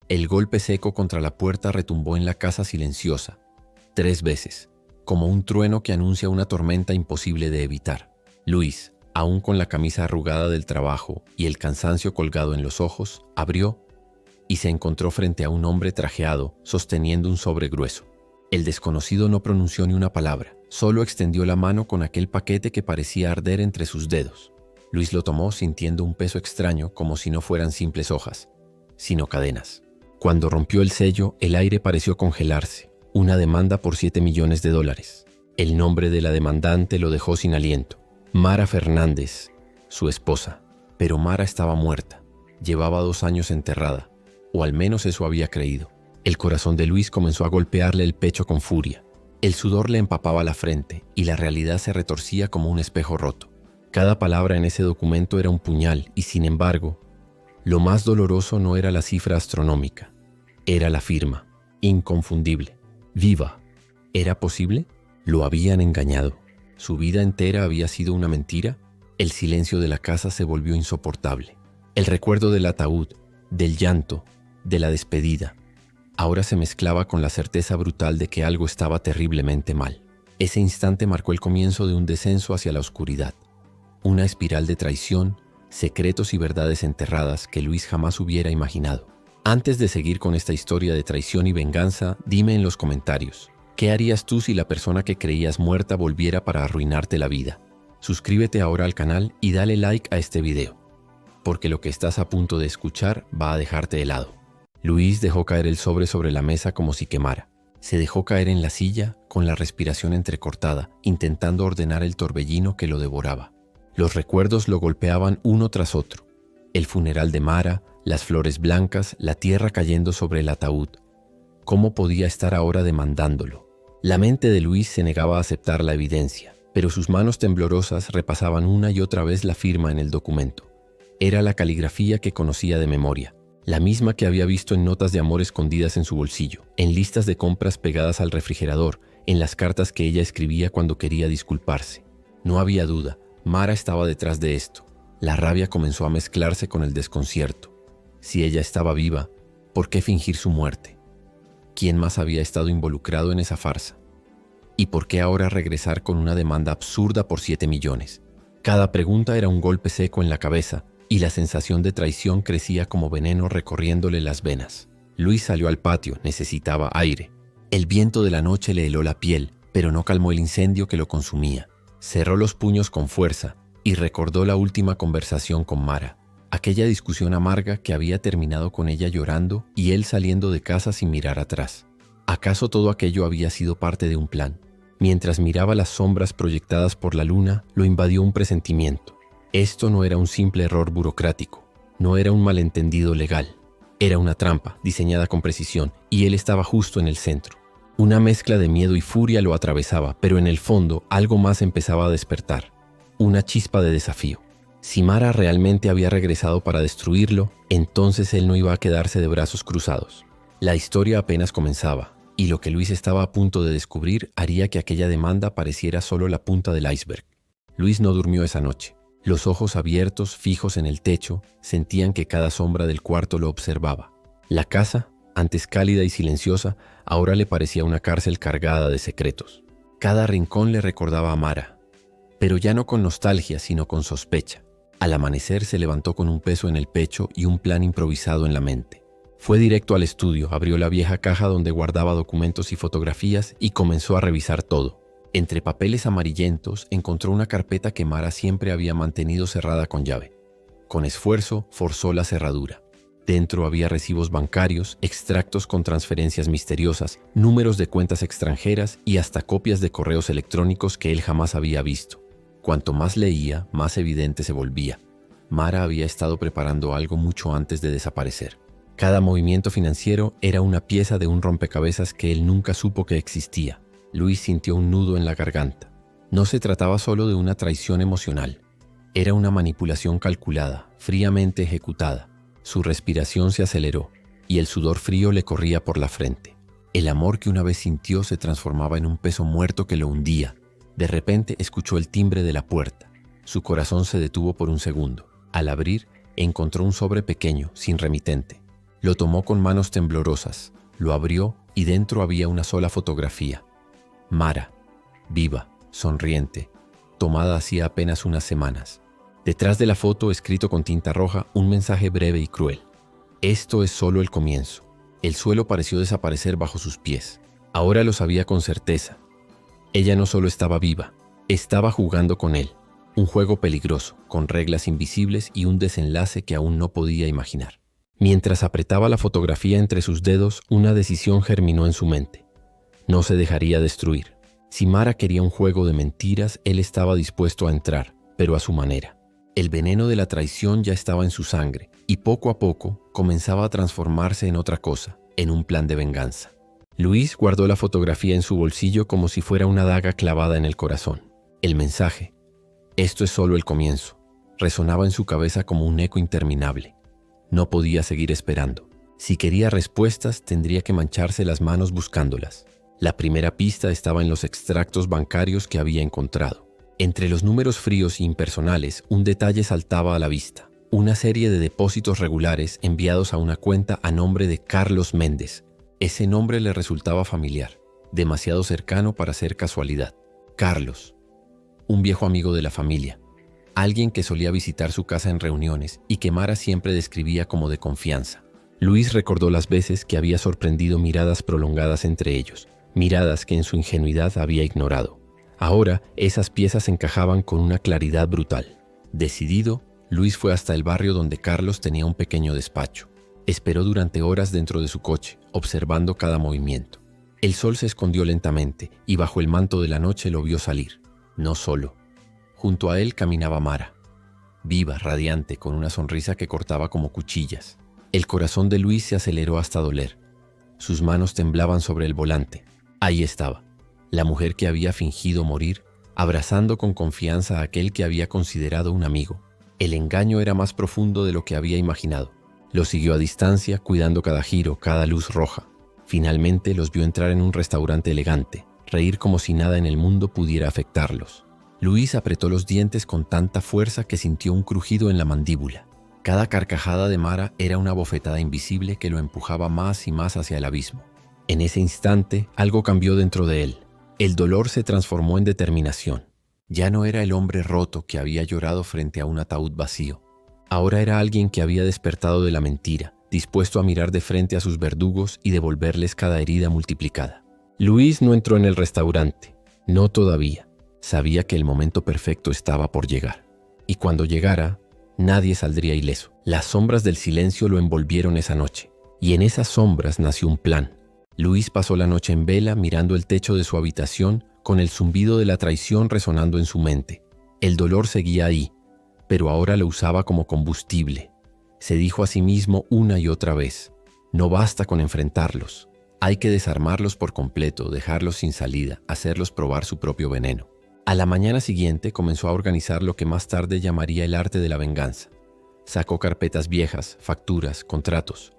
El golpe seco contra la puerta retumbó en la casa silenciosa, 3 veces, como un trueno que anuncia una tormenta imposible de evitar. Luis, aún con la camisa arrugada del trabajo y el cansancio colgado en los ojos, abrió y se encontró frente a un hombre trajeado, sosteniendo un sobre grueso. El desconocido no pronunció ni una palabra, solo extendió la mano con aquel paquete que parecía arder entre sus dedos. Luis lo tomó sintiendo un peso extraño, como si no fueran simples hojas, sino cadenas. Cuando rompió el sello, el aire pareció congelarse. Una demanda por $7 millones. El nombre de la demandante lo dejó sin aliento. Mara Fernández, su esposa. Pero Mara estaba muerta. Llevaba 2 años enterrada, o al menos eso había creído. El corazón de Luis comenzó a golpearle el pecho con furia. El sudor le empapaba la frente y la realidad se retorcía como un espejo roto. Cada palabra en ese documento era un puñal y, sin embargo, lo más doloroso no era la cifra astronómica, era la firma, inconfundible, viva. ¿Era posible? Lo habían engañado. ¿Su vida entera había sido una mentira? El silencio de la casa se volvió insoportable. El recuerdo del ataúd, del llanto, de la despedida, ahora se mezclaba con la certeza brutal de que algo estaba terriblemente mal. Ese instante marcó el comienzo de un descenso hacia la oscuridad, una espiral de traición, secretos y verdades enterradas que Luis jamás hubiera imaginado. Antes de seguir con esta historia de traición y venganza, dime en los comentarios, ¿qué harías tú si la persona que creías muerta volviera para arruinarte la vida? Suscríbete ahora al canal y dale like a este video, porque lo que estás a punto de escuchar va a dejarte helado. Luis dejó caer el sobre la mesa como si quemara. Se dejó caer en la silla con la respiración entrecortada, intentando ordenar el torbellino que lo devoraba. Los recuerdos lo golpeaban uno tras otro. El funeral de Mara, las flores blancas, la tierra cayendo sobre el ataúd. ¿Cómo podía estar ahora demandándolo? La mente de Luis se negaba a aceptar la evidencia, pero sus manos temblorosas repasaban una y otra vez la firma en el documento. Era la caligrafía que conocía de memoria, la misma que había visto en notas de amor escondidas en su bolsillo, en listas de compras pegadas al refrigerador, en las cartas que ella escribía cuando quería disculparse. No había duda. Mara estaba detrás de esto. La rabia comenzó a mezclarse con el desconcierto. Si ella estaba viva, ¿por qué fingir su muerte? ¿Quién más había estado involucrado en esa farsa? ¿Y por qué ahora regresar con una demanda absurda por 7 millones? Cada pregunta era un golpe seco en la cabeza y la sensación de traición crecía como veneno recorriéndole las venas. Luis salió al patio, necesitaba aire. El viento de la noche le heló la piel, pero no calmó el incendio que lo consumía. Cerró los puños con fuerza y recordó la última conversación con Mara, aquella discusión amarga que había terminado con ella llorando y él saliendo de casa sin mirar atrás. ¿Acaso todo aquello había sido parte de un plan? Mientras miraba las sombras proyectadas por la luna, lo invadió un presentimiento. Esto no era un simple error burocrático, no era un malentendido legal. Era una trampa diseñada con precisión y él estaba justo en el centro. Una mezcla de miedo y furia lo atravesaba, pero en el fondo algo más empezaba a despertar. Una chispa de desafío. Si Mara realmente había regresado para destruirlo, entonces él no iba a quedarse de brazos cruzados. La historia apenas comenzaba, y lo que Luis estaba a punto de descubrir haría que aquella demanda pareciera solo la punta del iceberg. Luis no durmió esa noche. Los ojos abiertos, fijos en el techo, sentían que cada sombra del cuarto lo observaba. La casa, antes cálida y silenciosa, ahora le parecía una cárcel cargada de secretos. Cada rincón le recordaba a Mara, pero ya no con nostalgia, sino con sospecha. Al amanecer se levantó con un peso en el pecho y un plan improvisado en la mente. Fue directo al estudio, abrió la vieja caja donde guardaba documentos y fotografías y comenzó a revisar todo. Entre papeles amarillentos encontró una carpeta que Mara siempre había mantenido cerrada con llave. Con esfuerzo forzó la cerradura. Dentro había recibos bancarios, extractos con transferencias misteriosas, números de cuentas extranjeras y hasta copias de correos electrónicos que él jamás había visto. Cuanto más leía, más evidente se volvía. Mara había estado preparando algo mucho antes de desaparecer. Cada movimiento financiero era una pieza de un rompecabezas que él nunca supo que existía. Luis sintió un nudo en la garganta. No se trataba solo de una traición emocional. Era una manipulación calculada, fríamente ejecutada. Su respiración se aceleró y el sudor frío le corría por la frente. El amor que una vez sintió se transformaba en un peso muerto que lo hundía. De repente escuchó el timbre de la puerta. Su corazón se detuvo por un segundo. Al abrir, encontró un sobre pequeño, sin remitente. Lo tomó con manos temblorosas, lo abrió y dentro había una sola fotografía. Mara, viva, sonriente, tomada hacía apenas unas semanas. Detrás de la foto, escrito con tinta roja, un mensaje breve y cruel. Esto es solo el comienzo. El suelo pareció desaparecer bajo sus pies. Ahora lo sabía con certeza. Ella no solo estaba viva, estaba jugando con él. Un juego peligroso, con reglas invisibles y un desenlace que aún no podía imaginar. Mientras apretaba la fotografía entre sus dedos, una decisión germinó en su mente. No se dejaría destruir. Si Mara quería un juego de mentiras, él estaba dispuesto a entrar, pero a su manera. El veneno de la traición ya estaba en su sangre y poco a poco comenzaba a transformarse en otra cosa, en un plan de venganza. Luis guardó la fotografía en su bolsillo como si fuera una daga clavada en el corazón. El mensaje, esto es solo el comienzo, resonaba en su cabeza como un eco interminable. No podía seguir esperando. Si quería respuestas, tendría que mancharse las manos buscándolas. La primera pista estaba en los extractos bancarios que había encontrado. Entre los números fríos e impersonales, un detalle saltaba a la vista. Una serie de depósitos regulares enviados a una cuenta a nombre de Carlos Méndez. Ese nombre le resultaba familiar, demasiado cercano para ser casualidad. Carlos, un viejo amigo de la familia, alguien que solía visitar su casa en reuniones y que Mara siempre describía como de confianza. Luis recordó las veces que había sorprendido miradas prolongadas entre ellos, miradas que en su ingenuidad había ignorado. Ahora, esas piezas encajaban con una claridad brutal. Decidido, Luis fue hasta el barrio donde Carlos tenía un pequeño despacho. Esperó durante horas dentro de su coche, observando cada movimiento. El sol se escondió lentamente y bajo el manto de la noche lo vio salir. No solo. Junto a él caminaba Mara, viva, radiante, con una sonrisa que cortaba como cuchillas. El corazón de Luis se aceleró hasta doler. Sus manos temblaban sobre el volante. Ahí estaba, la mujer que había fingido morir, abrazando con confianza a aquel que había considerado un amigo. El engaño era más profundo de lo que había imaginado. Lo siguió a distancia, cuidando cada giro, cada luz roja. Finalmente los vio entrar en un restaurante elegante, reír como si nada en el mundo pudiera afectarlos. Luis apretó los dientes con tanta fuerza que sintió un crujido en la mandíbula. Cada carcajada de Mara era una bofetada invisible que lo empujaba más y más hacia el abismo. En ese instante, algo cambió dentro de él. El dolor se transformó en determinación. Ya no era el hombre roto que había llorado frente a un ataúd vacío. Ahora era alguien que había despertado de la mentira, dispuesto a mirar de frente a sus verdugos y devolverles cada herida multiplicada. Luis no entró en el restaurante. No todavía. Sabía que el momento perfecto estaba por llegar. Y cuando llegara, nadie saldría ileso. Las sombras del silencio lo envolvieron esa noche. Y en esas sombras nació un plan. Luis pasó la noche en vela mirando el techo de su habitación con el zumbido de la traición resonando en su mente. El dolor seguía ahí, pero ahora lo usaba como combustible. Se dijo a sí mismo una y otra vez, no basta con enfrentarlos. Hay que desarmarlos por completo, dejarlos sin salida, hacerlos probar su propio veneno. A la mañana siguiente comenzó a organizar lo que más tarde llamaría el arte de la venganza. Sacó carpetas viejas, facturas, contratos.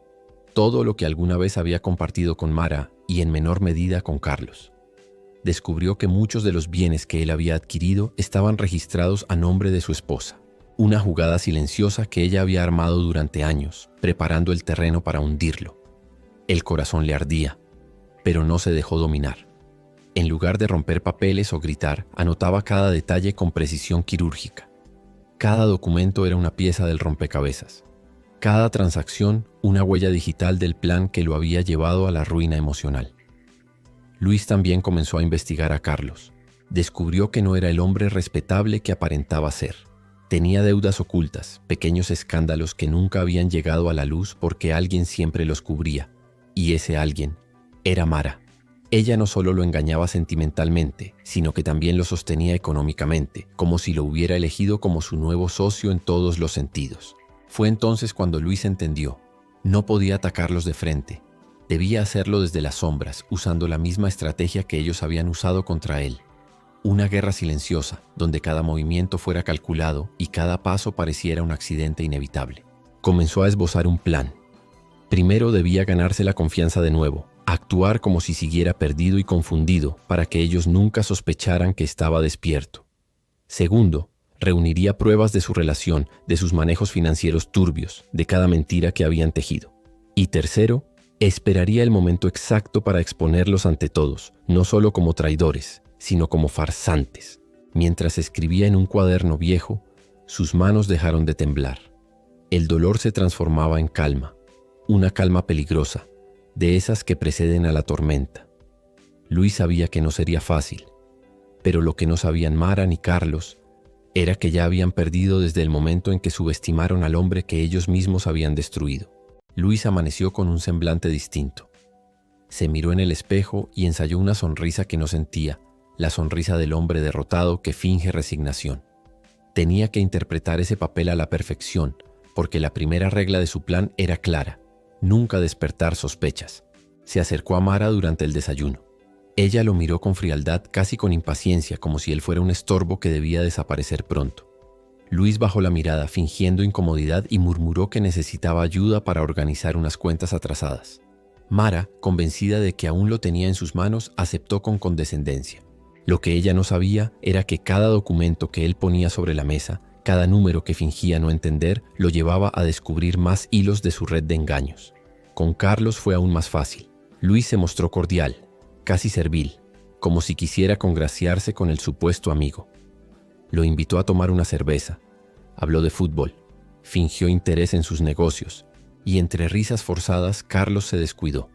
Todo lo que alguna vez había compartido con Mara y en menor medida con Carlos. Descubrió que muchos de los bienes que él había adquirido estaban registrados a nombre de su esposa. Una jugada silenciosa que ella había armado durante años, preparando el terreno para hundirlo. El corazón le ardía, pero no se dejó dominar. En lugar de romper papeles o gritar, anotaba cada detalle con precisión quirúrgica. Cada documento era una pieza del rompecabezas. Cada transacción, una huella digital del plan que lo había llevado a la ruina emocional. Luis también comenzó a investigar a Carlos. Descubrió que no era el hombre respetable que aparentaba ser. Tenía deudas ocultas, pequeños escándalos que nunca habían llegado a la luz porque alguien siempre los cubría. Y ese alguien era Mara. Ella no solo lo engañaba sentimentalmente, sino que también lo sostenía económicamente, como si lo hubiera elegido como su nuevo socio en todos los sentidos. Fue entonces cuando Luis entendió. No podía atacarlos de frente. Debía hacerlo desde las sombras, usando la misma estrategia que ellos habían usado contra él. Una guerra silenciosa, donde cada movimiento fuera calculado y cada paso pareciera un accidente inevitable. Comenzó a esbozar un plan. Primero debía ganarse la confianza de nuevo, actuar como si siguiera perdido y confundido para que ellos nunca sospecharan que estaba despierto. Segundo, reuniría pruebas de su relación, de sus manejos financieros turbios, de cada mentira que habían tejido. Y tercero, esperaría el momento exacto para exponerlos ante todos, no solo como traidores, sino como farsantes. Mientras escribía en un cuaderno viejo, sus manos dejaron de temblar. El dolor se transformaba en calma, una calma peligrosa, de esas que preceden a la tormenta. Luis sabía que no sería fácil, pero lo que no sabían Mara ni Carlos era que ya habían perdido desde el momento en que subestimaron al hombre que ellos mismos habían destruido. Luis amaneció con un semblante distinto. Se miró en el espejo y ensayó una sonrisa que no sentía, la sonrisa del hombre derrotado que finge resignación. Tenía que interpretar ese papel a la perfección, porque la primera regla de su plan era clara: nunca despertar sospechas. Se acercó a Mara durante el desayuno. Ella lo miró con frialdad, casi con impaciencia, como si él fuera un estorbo que debía desaparecer pronto. Luis bajó la mirada, fingiendo incomodidad, y murmuró que necesitaba ayuda para organizar unas cuentas atrasadas. Mara, convencida de que aún lo tenía en sus manos, aceptó con condescendencia. Lo que ella no sabía era que cada documento que él ponía sobre la mesa, cada número que fingía no entender, lo llevaba a descubrir más hilos de su red de engaños. Con Carlos fue aún más fácil. Luis se mostró cordial, casi servil, como si quisiera congraciarse con el supuesto amigo. Lo invitó a tomar una cerveza, habló de fútbol, fingió interés en sus negocios, y entre risas forzadas Carlos se descuidó.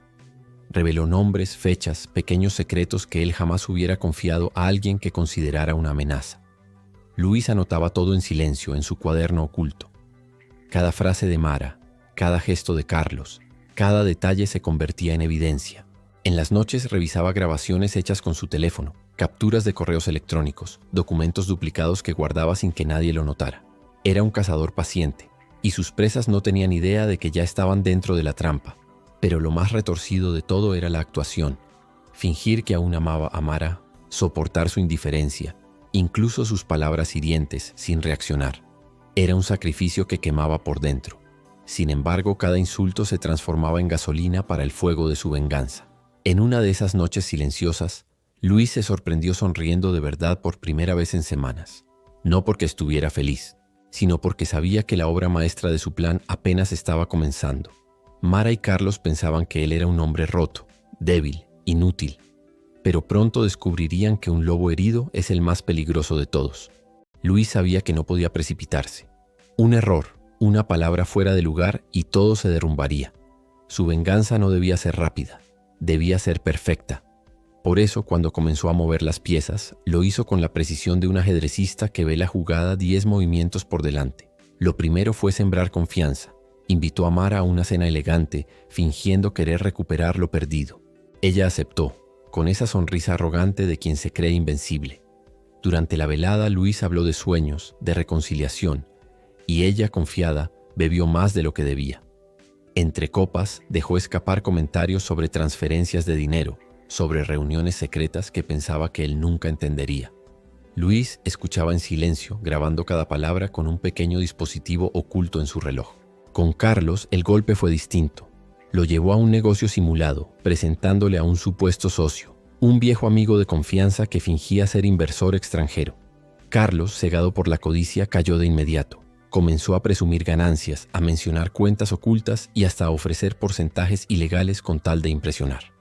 Reveló nombres, fechas, pequeños secretos que él jamás hubiera confiado a alguien que considerara una amenaza. Luis anotaba todo en silencio en su cuaderno oculto. Cada frase de Mara, cada gesto de Carlos, cada detalle se convertía en evidencia. En las noches revisaba grabaciones hechas con su teléfono, capturas de correos electrónicos, documentos duplicados que guardaba sin que nadie lo notara. Era un cazador paciente, y sus presas no tenían idea de que ya estaban dentro de la trampa. Pero lo más retorcido de todo era la actuación. Fingir que aún amaba a Mara, soportar su indiferencia, incluso sus palabras hirientes, sin reaccionar. Era un sacrificio que quemaba por dentro. Sin embargo, cada insulto se transformaba en gasolina para el fuego de su venganza. En una de esas noches silenciosas, Luis se sorprendió sonriendo de verdad por primera vez en semanas. No porque estuviera feliz, sino porque sabía que la obra maestra de su plan apenas estaba comenzando. Mara y Carlos pensaban que él era un hombre roto, débil, inútil, pero pronto descubrirían que un lobo herido es el más peligroso de todos. Luis sabía que no podía precipitarse. Un error, una palabra fuera de lugar y todo se derrumbaría. Su venganza no debía ser rápida, debía ser perfecta. Por eso, cuando comenzó a mover las piezas, lo hizo con la precisión de un ajedrecista que ve la jugada 10 movimientos por delante. Lo primero fue sembrar confianza. Invitó a Mara a una cena elegante, fingiendo querer recuperar lo perdido. Ella aceptó, con esa sonrisa arrogante de quien se cree invencible. Durante la velada, Luis habló de sueños, de reconciliación, y ella, confiada, bebió más de lo que debía. Entre copas, dejó escapar comentarios sobre transferencias de dinero, sobre reuniones secretas que pensaba que él nunca entendería. Luis escuchaba en silencio, grabando cada palabra con un pequeño dispositivo oculto en su reloj. Con Carlos, el golpe fue distinto. Lo llevó a un negocio simulado, presentándole a un supuesto socio, un viejo amigo de confianza que fingía ser inversor extranjero. Carlos, cegado por la codicia, cayó de inmediato. Comenzó a presumir ganancias, a mencionar cuentas ocultas y hasta a ofrecer porcentajes ilegales con tal de impresionar.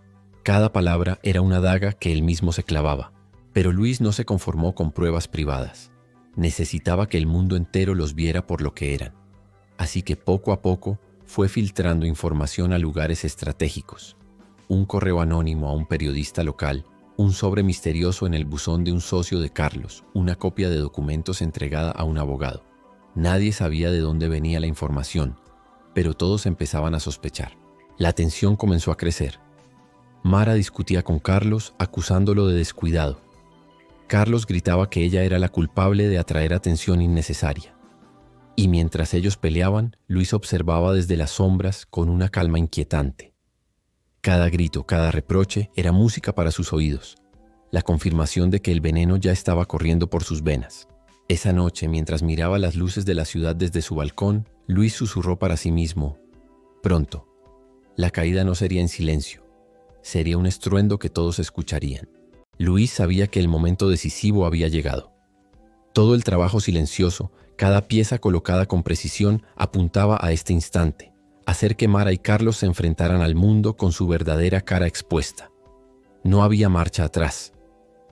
Cada palabra era una daga que él mismo se clavaba. Pero Luis no se conformó con pruebas privadas. Necesitaba que el mundo entero los viera por lo que eran. Así que poco a poco fue filtrando información a lugares estratégicos. Un correo anónimo a un periodista local, un sobre misterioso en el buzón de un socio de Carlos, una copia de documentos entregada a un abogado. Nadie sabía de dónde venía la información, pero todos empezaban a sospechar. La tensión comenzó a crecer. Mara discutía con Carlos, acusándolo de descuidado. Carlos gritaba que ella era la culpable de atraer atención innecesaria. Y mientras ellos peleaban, Luis observaba desde las sombras con una calma inquietante. Cada grito, cada reproche era música para sus oídos, la confirmación de que el veneno ya estaba corriendo por sus venas. Esa noche, mientras miraba las luces de la ciudad desde su balcón, Luis susurró para sí mismo: pronto, la caída no sería en silencio, sería un estruendo que todos escucharían. Luis sabía que el momento decisivo había llegado. Todo el trabajo silencioso, cada pieza colocada con precisión, apuntaba a este instante, hacer que Mara y Carlos se enfrentaran al mundo con su verdadera cara expuesta. No había marcha atrás.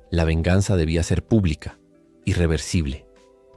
La venganza debía ser pública, irreversible,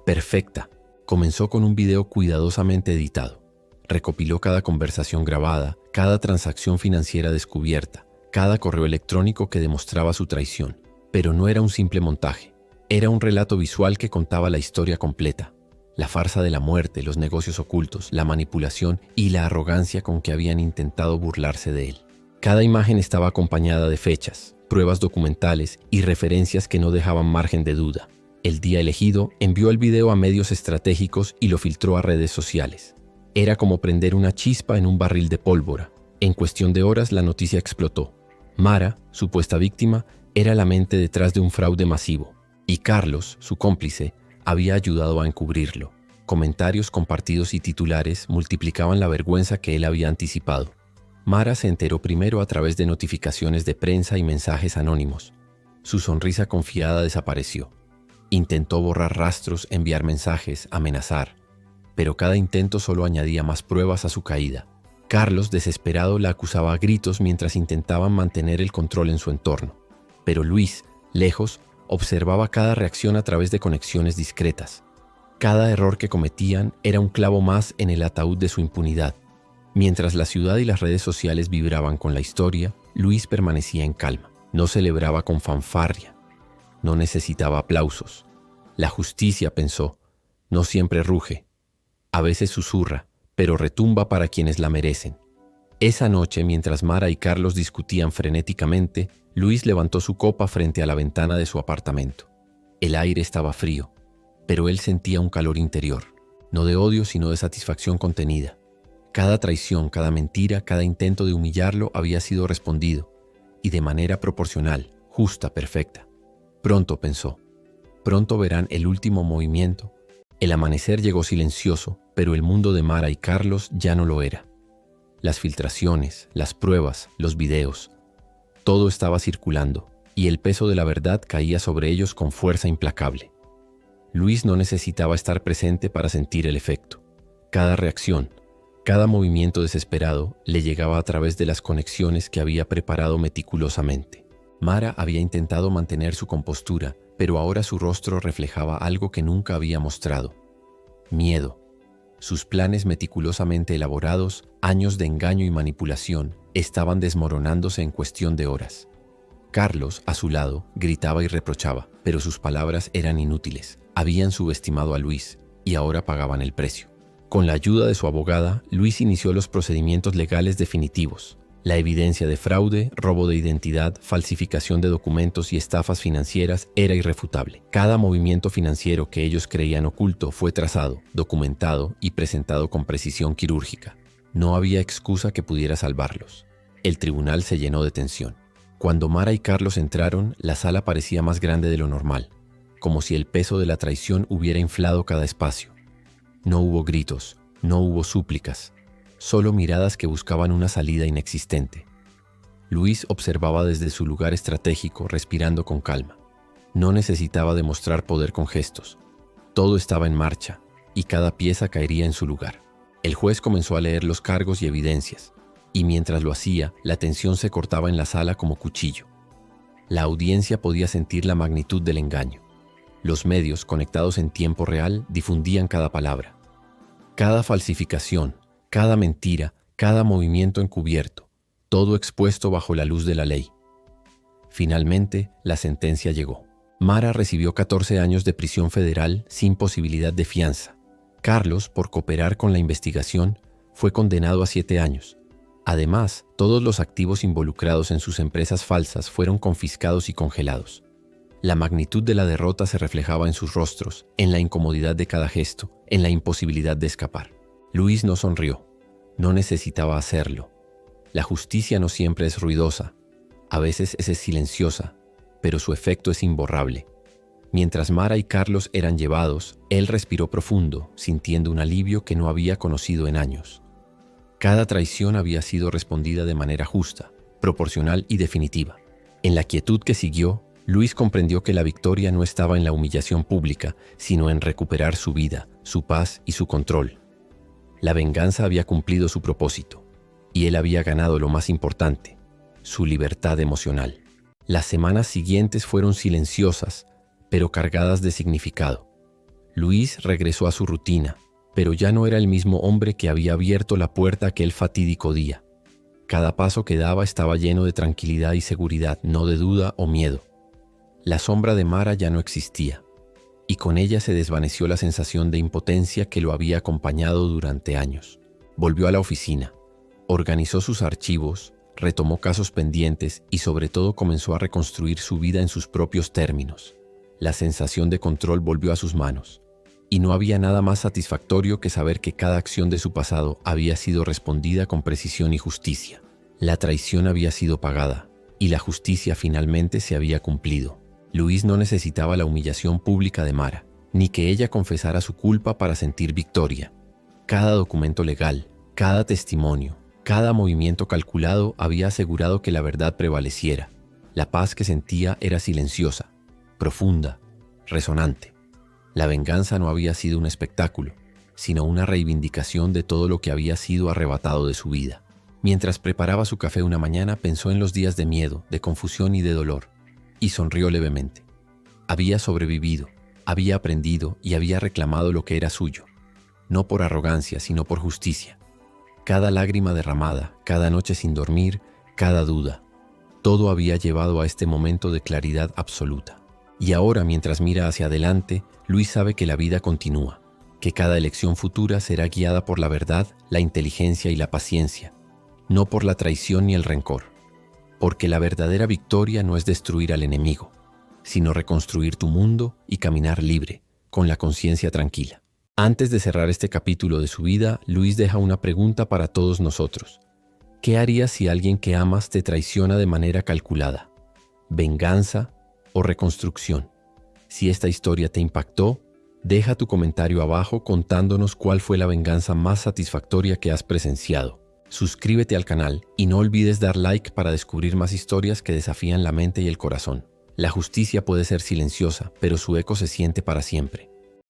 perfecta. Comenzó con un video cuidadosamente editado. Recopiló cada conversación grabada, cada transacción financiera descubierta, cada correo electrónico que demostraba su traición. Pero no era un simple montaje. Era un relato visual que contaba la historia completa. La farsa de la muerte, los negocios ocultos, la manipulación y la arrogancia con que habían intentado burlarse de él. Cada imagen estaba acompañada de fechas, pruebas documentales y referencias que no dejaban margen de duda. El día elegido, envió el video a medios estratégicos y lo filtró a redes sociales. Era como prender una chispa en un barril de pólvora. En cuestión de horas, la noticia explotó. Mara, supuesta víctima, era la mente detrás de un fraude masivo. Y Carlos, su cómplice, había ayudado a encubrirlo. Comentarios compartidos y titulares multiplicaban la vergüenza que él había anticipado. Mara se enteró primero a través de notificaciones de prensa y mensajes anónimos. Su sonrisa confiada desapareció. Intentó borrar rastros, enviar mensajes, amenazar. Pero cada intento solo añadía más pruebas a su caída. Carlos, desesperado, la acusaba a gritos mientras intentaban mantener el control en su entorno. Pero Luis, lejos, observaba cada reacción a través de conexiones discretas. Cada error que cometían era un clavo más en el ataúd de su impunidad. Mientras la ciudad y las redes sociales vibraban con la historia, Luis permanecía en calma. No celebraba con fanfarria. No necesitaba aplausos. La justicia, pensó, no siempre ruge. A veces susurra, pero retumba para quienes la merecen. Esa noche, mientras Mara y Carlos discutían frenéticamente, Luis levantó su copa frente a la ventana de su apartamento. El aire estaba frío, pero él sentía un calor interior, no de odio sino de satisfacción contenida. Cada traición, cada mentira, cada intento de humillarlo había sido respondido, y de manera proporcional, justa, perfecta. Pronto, pensó, pronto verán el último movimiento. El amanecer llegó silencioso, pero el mundo de Mara y Carlos ya no lo era. Las filtraciones, las pruebas, los videos, todo estaba circulando, y el peso de la verdad caía sobre ellos con fuerza implacable. Luis no necesitaba estar presente para sentir el efecto. Cada reacción, cada movimiento desesperado le llegaba a través de las conexiones que había preparado meticulosamente. Mara había intentado mantener su compostura, pero ahora su rostro reflejaba algo que nunca había mostrado: miedo. Sus planes meticulosamente elaborados, años de engaño y manipulación, estaban desmoronándose en cuestión de horas. Carlos, a su lado, gritaba y reprochaba, pero sus palabras eran inútiles. Habían subestimado a Luis y ahora pagaban el precio. Con la ayuda de su abogada, Luis inició los procedimientos legales definitivos. La evidencia de fraude, robo de identidad, falsificación de documentos y estafas financieras era irrefutable. Cada movimiento financiero que ellos creían oculto fue trazado, documentado y presentado con precisión quirúrgica. No había excusa que pudiera salvarlos. El tribunal se llenó de tensión. Cuando Mara y Carlos entraron, la sala parecía más grande de lo normal, como si el peso de la traición hubiera inflado cada espacio. No hubo gritos, no hubo súplicas, solo miradas que buscaban una salida inexistente. Luis observaba desde su lugar estratégico, respirando con calma. No necesitaba demostrar poder con gestos. Todo estaba en marcha, y cada pieza caería en su lugar. El juez comenzó a leer los cargos y evidencias, y mientras lo hacía, la tensión se cortaba en la sala como cuchillo. La audiencia podía sentir la magnitud del engaño. Los medios, conectados en tiempo real, difundían cada palabra. Cada falsificación, cada mentira, cada movimiento encubierto, todo expuesto bajo la luz de la ley. Finalmente, la sentencia llegó. Mara recibió 14 años de prisión federal sin posibilidad de fianza. Carlos, por cooperar con la investigación, fue condenado a 7 años. Además, todos los activos involucrados en sus empresas falsas fueron confiscados y congelados. La magnitud de la derrota se reflejaba en sus rostros, en la incomodidad de cada gesto, en la imposibilidad de escapar. Luis no sonrió. No necesitaba hacerlo. La justicia no siempre es ruidosa. A veces es silenciosa, pero su efecto es imborrable. Mientras Mara y Carlos eran llevados, él respiró profundo, sintiendo un alivio que no había conocido en años. Cada traición había sido respondida de manera justa, proporcional y definitiva. En la quietud que siguió, Luis comprendió que la victoria no estaba en la humillación pública, sino en recuperar su vida, su paz y su control. La venganza había cumplido su propósito, y él había ganado lo más importante, su libertad emocional. Las semanas siguientes fueron silenciosas, pero cargadas de significado. Luis regresó a su rutina, pero ya no era el mismo hombre que había abierto la puerta aquel fatídico día. Cada paso que daba estaba lleno de tranquilidad y seguridad, no de duda o miedo. La sombra de Mara ya no existía, y con ella se desvaneció la sensación de impotencia que lo había acompañado durante años. Volvió a la oficina, organizó sus archivos, retomó casos pendientes y sobre todo comenzó a reconstruir su vida en sus propios términos. La sensación de control volvió a sus manos, y no había nada más satisfactorio que saber que cada acción de su pasado había sido respondida con precisión y justicia. La traición había sido pagada, y la justicia finalmente se había cumplido. Luis no necesitaba la humillación pública de Mara, ni que ella confesara su culpa para sentir victoria. Cada documento legal, cada testimonio, cada movimiento calculado había asegurado que la verdad prevaleciera. La paz que sentía era silenciosa, profunda, resonante. La venganza no había sido un espectáculo, sino una reivindicación de todo lo que había sido arrebatado de su vida. Mientras preparaba su café una mañana, pensó en los días de miedo, de confusión y de dolor, y sonrió levemente. Había sobrevivido, había aprendido y había reclamado lo que era suyo, no por arrogancia, sino por justicia. Cada lágrima derramada, cada noche sin dormir, cada duda, todo había llevado a este momento de claridad absoluta. Y ahora, mientras mira hacia adelante, Luis sabe que la vida continúa, que cada elección futura será guiada por la verdad, la inteligencia y la paciencia, no por la traición ni el rencor. Porque la verdadera victoria no es destruir al enemigo, sino reconstruir tu mundo y caminar libre, con la conciencia tranquila. Antes de cerrar este capítulo de su vida, Luis deja una pregunta para todos nosotros. ¿Qué harías si alguien que amas te traiciona de manera calculada? ¿Venganza o reconstrucción? Si esta historia te impactó, deja tu comentario abajo contándonos cuál fue la venganza más satisfactoria que has presenciado. Suscríbete al canal y no olvides dar like para descubrir más historias que desafían la mente y el corazón. La justicia puede ser silenciosa, pero su eco se siente para siempre.